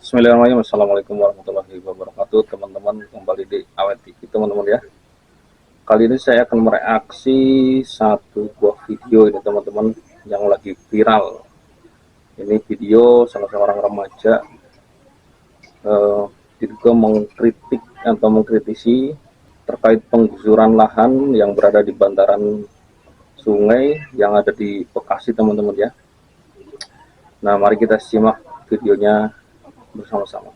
Bismillahirrahmanirrahim. Assalamualaikum warahmatullahi wabarakatuh, teman-teman. Kembali di Awet TV, teman-teman ya. Kali ini saya akan mereaksi satu buah video ini, teman-teman, yang lagi viral. Ini video salah seorang remaja juga mengkritik atau mengkritisi terkait penggusuran lahan yang berada di bantaran sungai yang ada di Bekasi, teman-teman ya. Nah, mari kita simak videonya bersama-sama.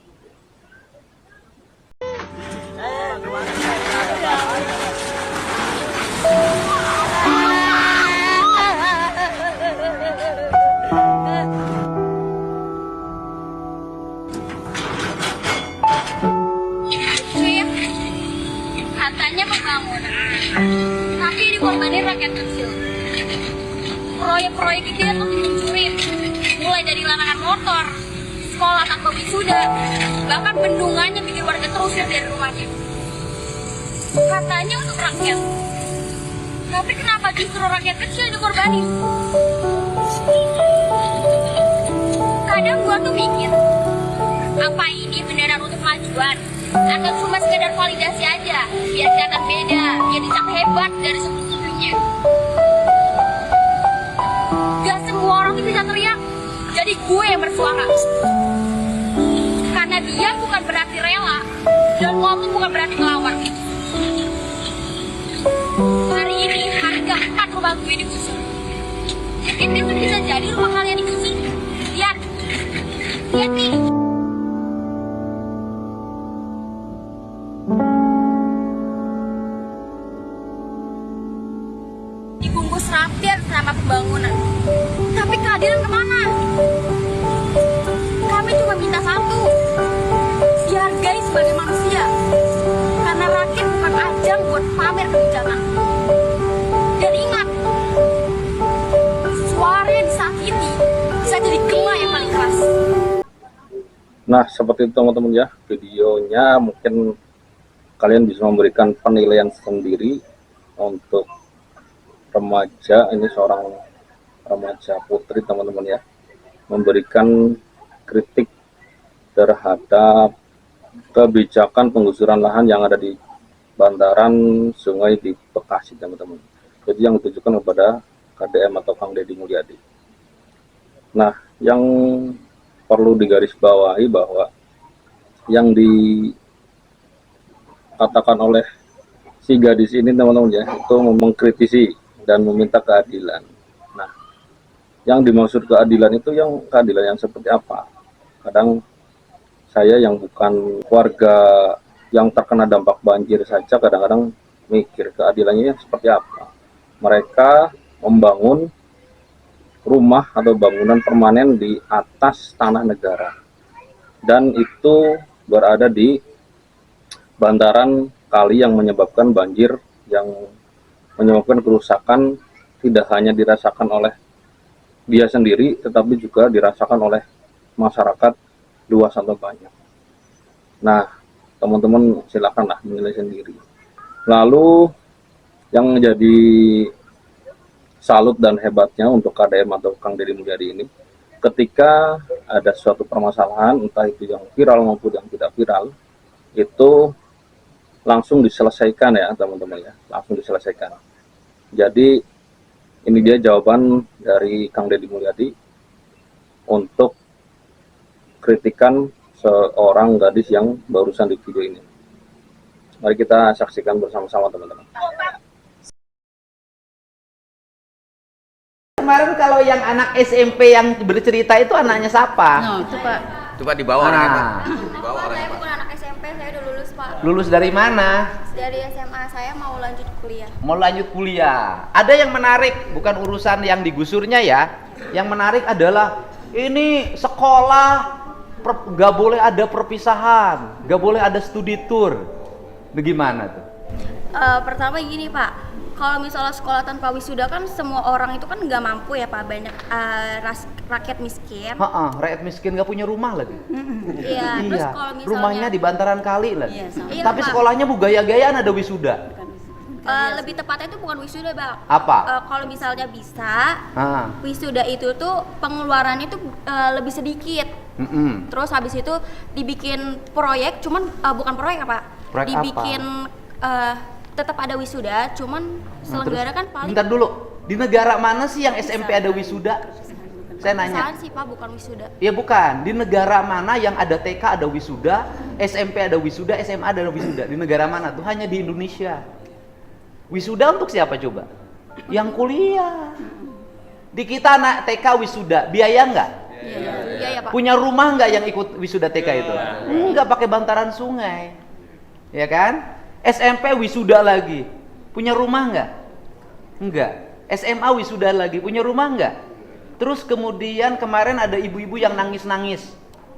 Katanya pembangunan, tapi dikorbanin rakyat kecil. Proyek-proyek ini tuh dihancurin, mulai dari larangan motor, sekolah tanpa wisuda, bahkan bendungannya bikin warga terusir dari rumahnya. Katanya untuk rakyat, tapi kenapa justru rakyat kecil dikorbanin? Kadang gua tuh mikir, apa ini beneran untuk majuan? Atau cuma sekedar validasi aja, biar kelihatan beda, biar dicap hebat dari sebelum-sebelumnya. Gak semua orang tuh bisa teriak, jadi gue yang bersuara. Karena dia bukan berarti rela, dan lo pun bukan berarti ngelawan. Hari ini harga 4 rumah gue digusur. Mungkin itu bisa jadi rumah kalian digusur. Lihat nih. Dibungkus rapian selama pembangunan. Tapi keadilan kemana? Kami cuma minta satu, dihargai sebagai manusia. Karena rakyat bukan ajang buat pamer kebijakan. Dan ingat, suara yang disakiti bisa jadi gema yang paling keras. Nah, seperti itu teman-teman ya, videonya mungkin kalian bisa memberikan penilaian sendiri untuk remaja. Ini seorang remaja putri, teman-teman ya, memberikan kritik terhadap kebijakan penggusuran lahan yang ada di bantaran sungai di Bekasi, teman-teman. Jadi yang ditujukan kepada KDM atau Kang Deddy Mulyadi. Nah, yang perlu digarisbawahi bahwa yang dikatakan oleh si gadis ini, teman-teman ya, itu mengkritisi dan meminta keadilan. Nah, yang dimaksud keadilan itu yang keadilan yang seperti apa? Kadang saya yang bukan warga yang terkena dampak banjir saja kadang-kadang mikir keadilannya seperti apa. Mereka membangun rumah atau bangunan permanen di atas tanah negara, dan itu berada di bantaran kali yang menyebabkan banjir, yang menyebabkan kerusakan tidak hanya dirasakan oleh dia sendiri, tetapi juga dirasakan oleh masyarakat luas atau banyak. Nah, teman-teman silakanlah menilai sendiri. Lalu yang menjadi salut dan hebatnya untuk KDM atau Kang Deddy Mulyadi ini, ketika ada suatu permasalahan, entah itu yang viral maupun yang tidak viral, itu langsung diselesaikan ya teman-teman ya, langsung diselesaikan. Jadi ini dia jawaban dari Kang Deddy Mulyadi untuk kritikan seorang gadis yang barusan di video ini. Mari kita saksikan bersama-sama teman-teman. Kemarin kalau yang anak SMP yang bercerita itu anaknya siapa? No, itu Pak. Coba dibawa orangnya, Pak. Dibawa Saya orangnya, Pak. bukan anak SMP, saya udah lulus Pak. Lulus dari mana? Dari SMA, saya mau lanjut kuliah. Mau lanjut kuliah. Ada yang menarik, bukan urusan yang digusurnya ya. Yang menarik adalah ini sekolah gak boleh ada perpisahan, gak boleh ada studi tour. Bagaimana tuh? Pertama gini Pak, kalau misalnya sekolah tanpa wisuda kan semua orang itu kan nggak mampu ya Pak, banyak rakyat miskin. Rakyat miskin gak punya rumah lagi. Iya, terus kalau misalnya rumahnya di bantaran kali lagi. Iya, Tapi Pak. sekolahnya bu gaya-gayaan ada wisuda. Lebih tepatnya itu bukan wisuda, Bang. Apa? Kalau misalnya bisa, Ah, wisuda itu tuh pengeluarannya tuh lebih sedikit. Terus habis itu dibikin proyek, cuman bukan proyek apa? Proyek dibikin tetap ada wisuda, cuman selenggara kan paling Bentar dulu, di negara mana sih yang SMP ada wisuda? Saya nanya. Perpisahan sih Pak, bukan wisuda. Ya bukan, di negara mana yang ada TK ada wisuda, SMP ada wisuda, SMA ada wisuda? Di negara mana tuh? Hanya di Indonesia. Wisuda untuk siapa coba? Yang kuliah. Di kita anak TK wisuda, biaya nggak? Iya ya Pak. Punya rumah nggak yang ikut wisuda TK itu? Nggak, pakai bantaran sungai. Ya kan? SMP wisuda lagi. Punya rumah nggak? Enggak. SMA wisuda lagi. Punya rumah nggak? Terus kemudian kemarin ada ibu-ibu yang nangis-nangis.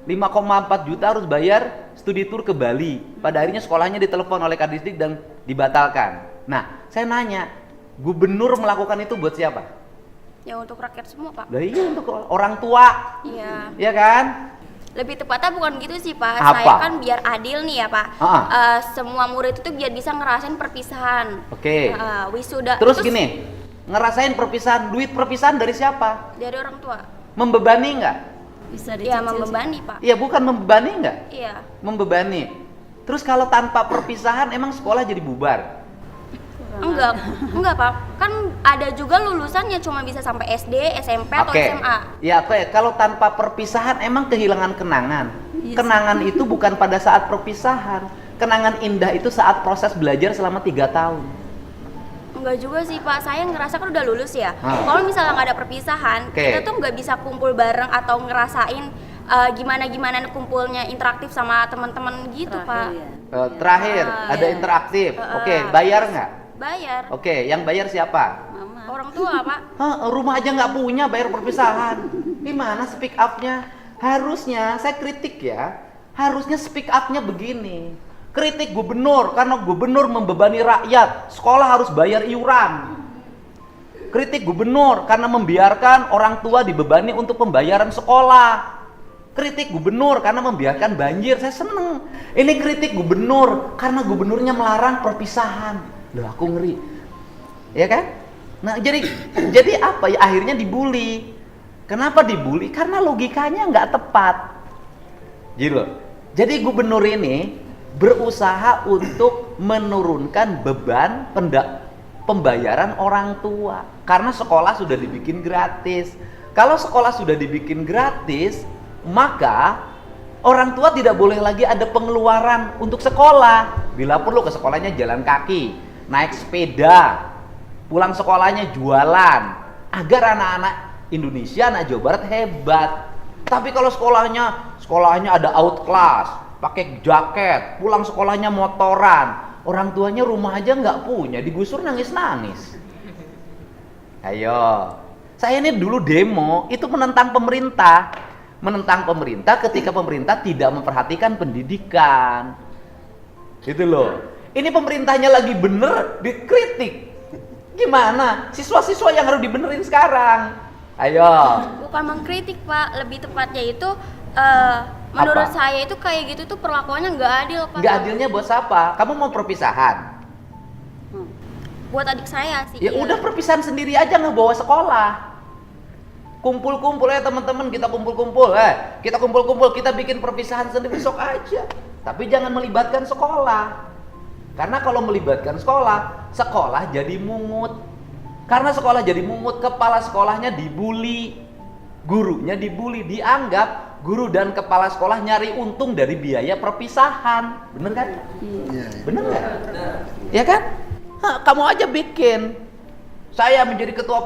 5,4 juta harus bayar studi tour ke Bali. Pada akhirnya sekolahnya ditelepon oleh Kadisdik dan dibatalkan. Nah, saya nanya, gubernur melakukan itu buat siapa? Ya untuk rakyat semua Pak. Lah iya, untuk orang tua. Iya. Ya kan? Lebih tepatnya bukan gitu sih Pak. Apa? Saya kan biar adil nih ya Pak. Ah. Semua murid itu biar bisa ngerasain perpisahan. Oke. Wisuda. Terus gini, ngerasain perpisahan, duit perpisahan dari siapa? Dari orang tua. Membebani nggak? Bisa Iya dicicil. membebani Pak. Iya, bukan membebani nggak? Iya. Membebani. Terus kalau tanpa perpisahan emang sekolah jadi bubar? Enggak Pak. Kan ada juga lulusannya cuma bisa sampai SD, SMP atau Oke. SMA. Ya, oke. Kalau tanpa perpisahan emang kehilangan kenangan. Iya. Kenangan itu bukan pada saat perpisahan. Kenangan indah itu saat proses belajar selama 3 tahun. Enggak juga sih Pak, saya ngerasa kan udah lulus ya. Ah. Kalau misalnya nggak ada perpisahan, Oke. kita tuh nggak bisa kumpul bareng atau ngerasain gimana kumpulnya interaktif sama teman-teman gitu Pak. Terakhir, ya. Terakhir, ada iya. interaktif. Oke, bayar nggak? Bayar. Oke, yang bayar siapa? Mama. Orang tua Pak. Hah, rumah aja nggak punya, bayar perpisahan. Gimana speak up-nya? Harusnya, saya kritik ya, harusnya speak up-nya begini. Kritik gubernur, karena gubernur membebani rakyat, sekolah harus bayar iuran. Kritik gubernur, karena membiarkan orang tua dibebani untuk pembayaran sekolah. Kritik gubernur, karena membiarkan banjir, saya seneng. Ini kritik gubernur, karena gubernurnya melarang perpisahan. Loh, aku ngeri. Ya kan? Nah, jadi apa ya? Akhirnya dibully. Kenapa dibully? Karena logikanya nggak tepat. Gitu loh. Jadi gubernur ini berusaha untuk menurunkan beban pembayaran orang tua. Karena sekolah sudah dibikin gratis. Kalau sekolah sudah dibikin gratis, maka orang tua tidak boleh lagi ada pengeluaran untuk sekolah. Bila perlu ke sekolahnya jalan kaki, naik sepeda, pulang sekolahnya jualan, agar anak-anak Indonesia, anak Jawa Barat hebat. Tapi kalau sekolahnya ada outclass, pakai jaket, pulang sekolahnya motoran, orang tuanya rumah aja nggak punya, digusur nangis-nangis. Ayo, saya ini dulu demo, itu menentang pemerintah ketika pemerintah tidak memperhatikan pendidikan. Gitu loh. Ini pemerintahnya lagi bener, dikritik. Gimana? Siswa-siswa yang harus dibenerin sekarang. Ayo. Bukan mengkritik Pak, lebih tepatnya itu menurut Apa? saya itu kayak gitu tuh perlakuannya nggak adil Pak. Nggak adilnya buat siapa? Kamu mau perpisahan? Buat adik saya sih. Ya iya. udah perpisahan sendiri aja, nggak bawa sekolah. Kumpul-kumpul ya teman-teman, kita kumpul-kumpul, kita bikin perpisahan sendiri, sok aja. Tapi jangan melibatkan sekolah. Karena kalau melibatkan sekolah, sekolah jadi mungut. Karena sekolah jadi mungut, kepala sekolahnya dibully, gurunya dibully, dianggap guru dan kepala sekolah nyari untung dari biaya perpisahan. Bener kan? Iya. Bener nggak? Ya kan? Hah, kamu aja bikin. Saya menjadi ketua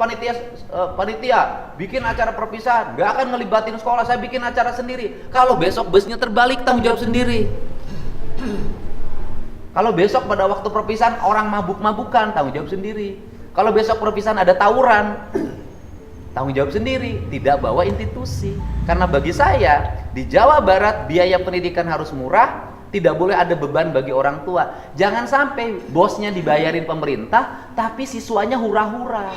panitia bikin acara perpisahan, nggak akan ngelibatin sekolah, saya bikin acara sendiri. Kalau besok busnya terbalik, tanggung jawab sendiri. Kalau besok pada waktu perpisahan orang mabuk-mabukan, tanggung jawab sendiri. Kalau besok perpisahan ada tawuran, tanggung jawab sendiri, tidak bawa institusi. Karena bagi saya, di Jawa Barat biaya pendidikan harus murah, tidak boleh ada beban bagi orang tua. Jangan sampai bosnya dibayarin pemerintah, tapi siswanya hura-hura.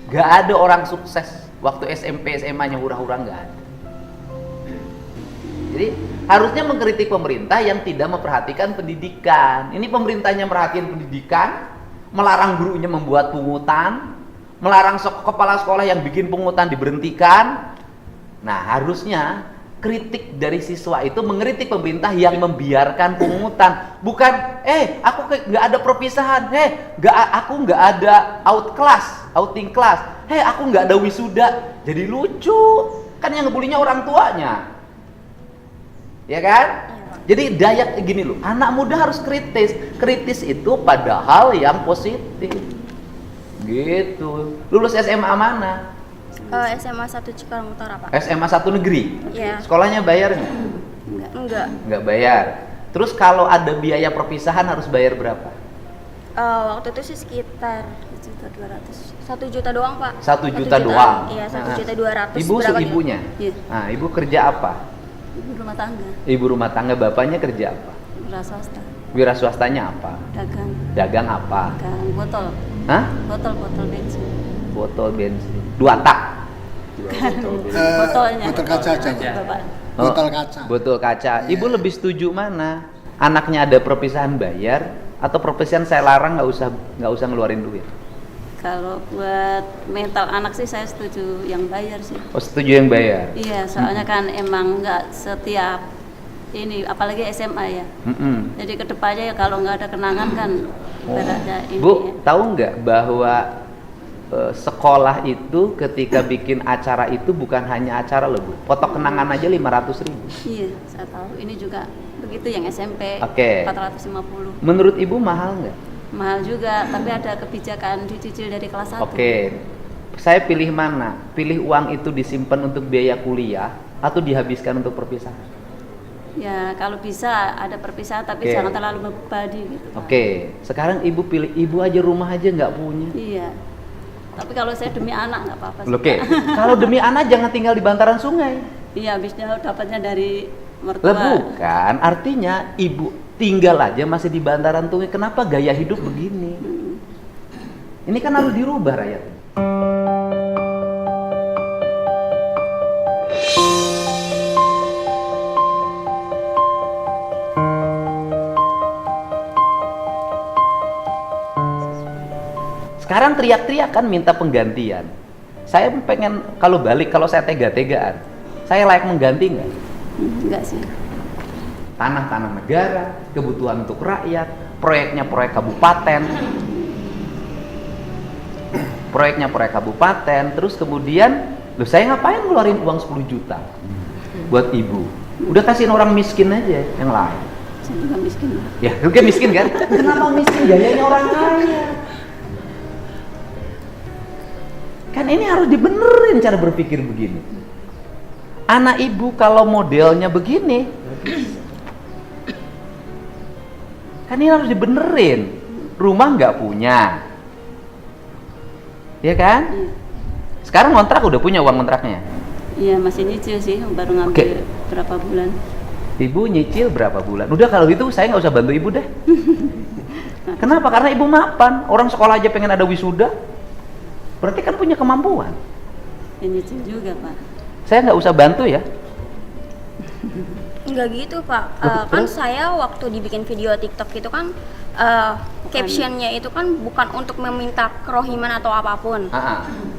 Gak ada orang sukses waktu SMP, SMA-nya hura-hura, gak ada. Jadi Harusnya mengkritik pemerintah yang tidak memperhatikan pendidikan. Ini pemerintahnya merhatiin pendidikan, melarang gurunya membuat pungutan, melarang kepala sekolah yang bikin pungutan diberhentikan. Nah, harusnya kritik dari siswa itu mengkritik pemerintah yang membiarkan pungutan. Bukan, aku nggak ada perpisahan, aku nggak ada outing class, aku nggak ada wisuda. Jadi lucu, kan yang ngebulinya orang tuanya. Ya kan? Jadi daya gini loh, anak muda harus kritis itu pada hal yang positif. Gitu. Lulus SMA mana? SMA 1 Cikarang Utara, Pak. SMA 1 negeri? Iya. Sekolahnya bayar nggak? Enggak. Nggak bayar. Terus kalau ada biaya perpisahan harus bayar berapa? Waktu itu sih sekitar 1 juta doang, Pak. 1 juta doang? Iya, 1.200.000. Ibu seibunya? Iya. Nah, ibu kerja apa? Ibu rumah tangga. Ibu rumah tangga, bapaknya kerja apa? Wira swasta. Wira swastanya apa? Dagang. Dagang apa? Dagang botol. Hah? Botol bensin. Botol bensin. 2 tak? Botolnya. Botol kaca aja, Pak. Bapak. Botol kaca. Botol kaca. Ibu lebih setuju mana? Anaknya ada perpisahan bayar atau perpisahan saya larang nggak usah ngeluarin duit? Kalau buat mental anak sih saya setuju yang bayar sih. Oh, setuju yang bayar. Iya, soalnya kan emang nggak setiap ini, apalagi SMA ya. Jadi kedepannya ya kalau nggak ada kenangan kan ibaratnya ini. Bu, tahu nggak bahwa sekolah itu ketika bikin acara itu bukan hanya acara loh, Bu. Foto kenangan aja 500.000. Iya, saya tahu. Ini juga begitu yang SMP. Oke. 450. Menurut Ibu mahal nggak? Mahal juga, tapi ada kebijakan dicicil dari kelas 1. Oke. Saya pilih mana? Pilih uang itu disimpan untuk biaya kuliah atau dihabiskan untuk perpisahan? Ya, kalau bisa ada perpisahan tapi Oke. jangan terlalu membebani gitu, Pak. Oke. Sekarang Ibu pilih, Ibu aja rumah aja nggak punya. Iya. Tapi kalau saya demi anak nggak apa-apa sih, Oke. Pak. Kalau demi anak jangan tinggal di bantaran sungai. Iya, habisnya dapatnya dari mertua. Lah bukan, artinya Ibu tinggal aja masih di bantaran sungai. Kenapa gaya hidup begini? Ini kan harus dirubah rakyat. Sekarang teriak-teriak kan minta penggantian. Saya pengen kalau saya tega-tegaan, saya layak mengganti nggak? Enggak sih. Tanah-tanah negara, kebutuhan untuk rakyat, proyeknya proyek kabupaten, terus kemudian, loh saya ngapain ngeluarin uang 10 juta buat ibu? Udah kasihin orang miskin aja yang lain. Saya juga miskin. Ya, lu kan miskin kan? Kenapa miskin? Gayanya orang kaya. Kan ini harus dibenerin cara berpikir begini. Anak ibu kalau modelnya begini, kan ini harus dibenerin. Rumah nggak punya, ya kan? Iya. Sekarang kontrak udah punya uang kontraknya. Iya, masih nyicil sih, baru ngambil berapa bulan. Ibu nyicil berapa bulan? Udah kalau gitu saya nggak usah bantu ibu deh. Kenapa? Karena ibu mapan. Orang sekolah aja pengen ada wisuda. Berarti kan punya kemampuan. Ya, nyicil juga, Pak. Saya nggak usah bantu ya. Enggak gitu, Pak. Kan saya waktu dibikin video TikTok itu kan captionnya itu kan bukan untuk meminta kerohiman atau apapun.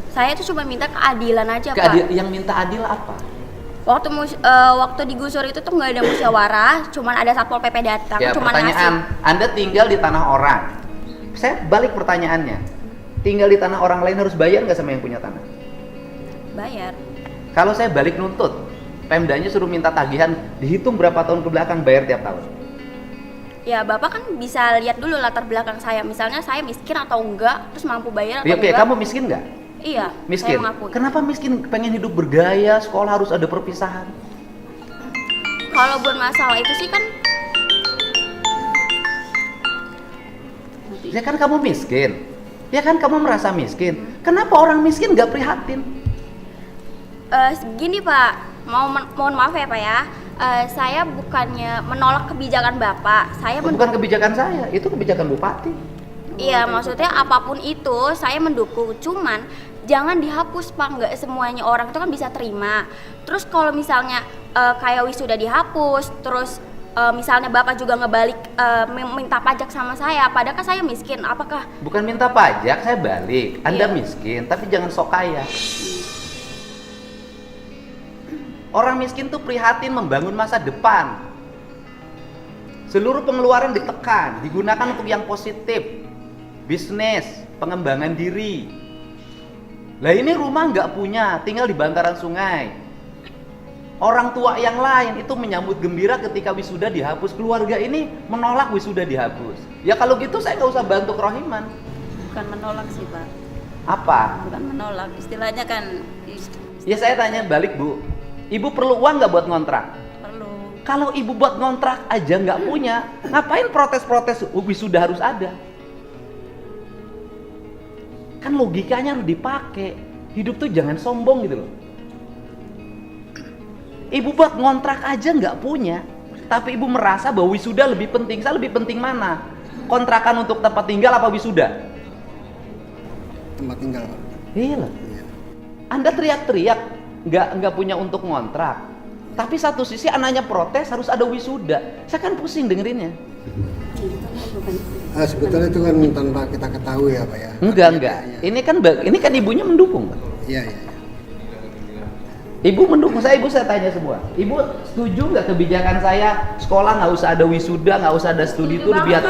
Saya itu cuma minta keadilan aja, Pak. Yang minta adil apa? Waktu digusur itu tuh nggak ada musyawarah, cuman ada satpol PP datang, Ya, cuman pertanyaan, ngasih. Anda tinggal di tanah orang. Saya balik pertanyaannya. Tinggal di tanah orang lain harus bayar nggak sama yang punya tanah? Bayar. Kalau saya balik nuntut, Pemdanya suruh minta tagihan, dihitung berapa tahun ke belakang bayar tiap tahun. Ya, Bapak kan bisa lihat dulu latar belakang saya. Misalnya saya miskin atau enggak, terus mampu bayar atau Oke, enggak. kamu miskin nggak? Iya, Miskin. saya mengakui. Kenapa miskin? Pengen hidup bergaya, sekolah harus ada perpisahan. Kalau buat masalah itu sih kan Ya kan kamu miskin. Ya kan kamu merasa miskin. Kenapa orang miskin nggak prihatin? gini Pak, mohon maaf ya Pak ya. Saya bukannya menolak kebijakan Bapak. Saya Bukan kebijakan saya, itu kebijakan bupati. Iya, maksudnya apapun itu saya mendukung. Cuman jangan dihapus Pak, nggak semuanya orang itu kan bisa terima. Terus kalau misalnya kayak wisuda dihapus, terus misalnya Bapak juga ngebalik minta pajak sama saya, padahal kan saya miskin, apakah? Bukan minta pajak, saya balik. Anda Iya. miskin, tapi jangan sok kaya. Orang miskin tuh prihatin membangun masa depan. Seluruh pengeluaran ditekan, digunakan untuk yang positif. Bisnis, pengembangan diri. Lah ini rumah nggak punya, tinggal di bantaran sungai. Orang tua yang lain itu menyambut gembira ketika wisuda dihapus. Keluarga ini menolak wisuda dihapus. Ya kalau gitu saya nggak usah bantu kerohiman. Bukan menolak sih Pak, Apa? bukan menolak, istilahnya kan Ya saya tanya balik Bu, Ibu perlu uang nggak buat ngontrak? perlu. Kalau Ibu buat ngontrak aja nggak punya, ngapain protes-protes wisuda harus ada? Kan logikanya harus dipakai. Hidup tuh jangan sombong gitu loh. Ibu buat ngontrak aja nggak punya, tapi ibu merasa bahwa wisuda lebih penting. Saya lebih penting mana? Kontrakan untuk tempat tinggal apa wisuda? Tempat tinggal, Pak. Iya lah. Anda teriak-teriak nggak punya untuk ngontrak, tapi satu sisi anaknya protes harus ada wisuda. Saya kan pusing dengerinnya. Sebetulnya itu kan tanpa kita ketahui ya Pak ya. Enggak. Ini kan ibunya mendukung, Pak. Iya. Ibu mendukung saya, ibu saya tanya semua. Ibu setuju nggak kebijakan saya sekolah nggak usah ada wisuda, nggak usah ada studi tour biar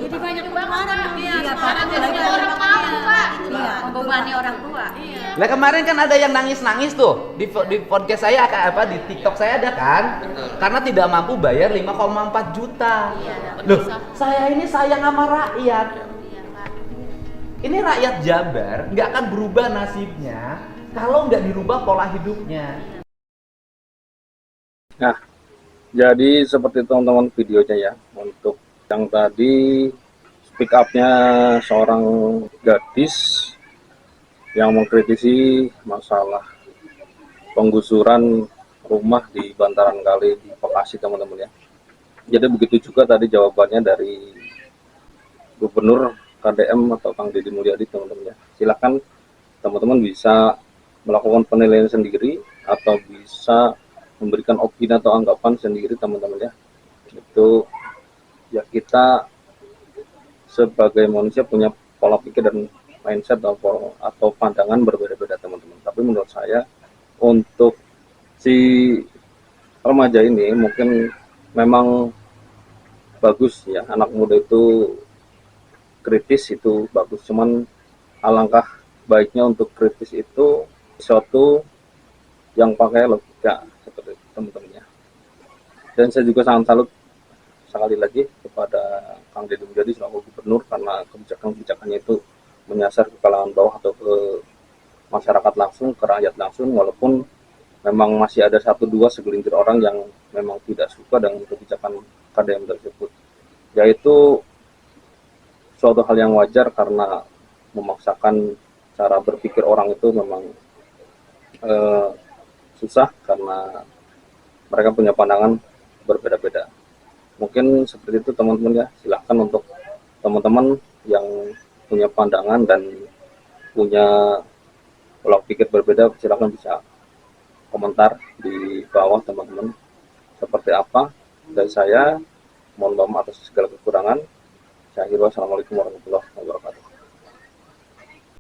Jadi banyak pengeluaran. Iya Pak, apalagi orang tua. Iya, membebani orang tua. Lah kemarin kan ada yang nangis-nangis tuh di podcast saya di TikTok saya ada kan? Karena tidak mampu bayar 5,4 juta. Loh, saya ini sayang sama rakyat. Ini rakyat Jabar nggak akan berubah nasibnya kalau nggak dirubah pola hidupnya. Nah, jadi seperti teman-teman videonya ya, untuk yang tadi speak up-nya seorang gadis yang mengkritisi masalah penggusuran rumah di bantaran kali di Bekasi, teman-teman ya. Jadi begitu juga tadi jawabannya dari Gubernur KDM atau Kang Deddy Mulyadi, teman-teman ya. Silakan teman-teman bisa melakukan penilaian sendiri atau bisa memberikan opini atau anggapan sendiri, teman-teman ya. Itu ya, kita sebagai manusia punya pola pikir dan mindset atau pandangan berbeda-beda, teman-teman. Tapi menurut saya untuk si remaja ini mungkin memang bagus ya, anak muda itu kritis itu bagus, cuman alangkah baiknya untuk kritis itu sesuatu yang pakai logika seperti itu, teman-teman ya. Dan saya juga sangat salut sekali lagi kepada Kang Deddy Mulyadi selaku gubernur, karena kebijakan-kebijakannya itu menyasar ke kalangan bawah atau ke masyarakat langsung, ke rakyat langsung, walaupun memang masih ada 1-2 segelintir orang yang memang tidak suka dengan kebijakan KDM tersebut. Yaitu suatu hal yang wajar karena memaksakan cara berpikir orang itu memang susah karena mereka punya pandangan berbeda-beda. Mungkin seperti itu, teman-teman ya. Silahkan untuk teman-teman yang punya pandangan dan punya pola pikir berbeda, silahkan bisa komentar di bawah, teman-teman. Seperti apa dari saya, mohon maaf atas segala kekurangan. Saya akhiri, wassalamualaikum warahmatullahi wabarakatuh.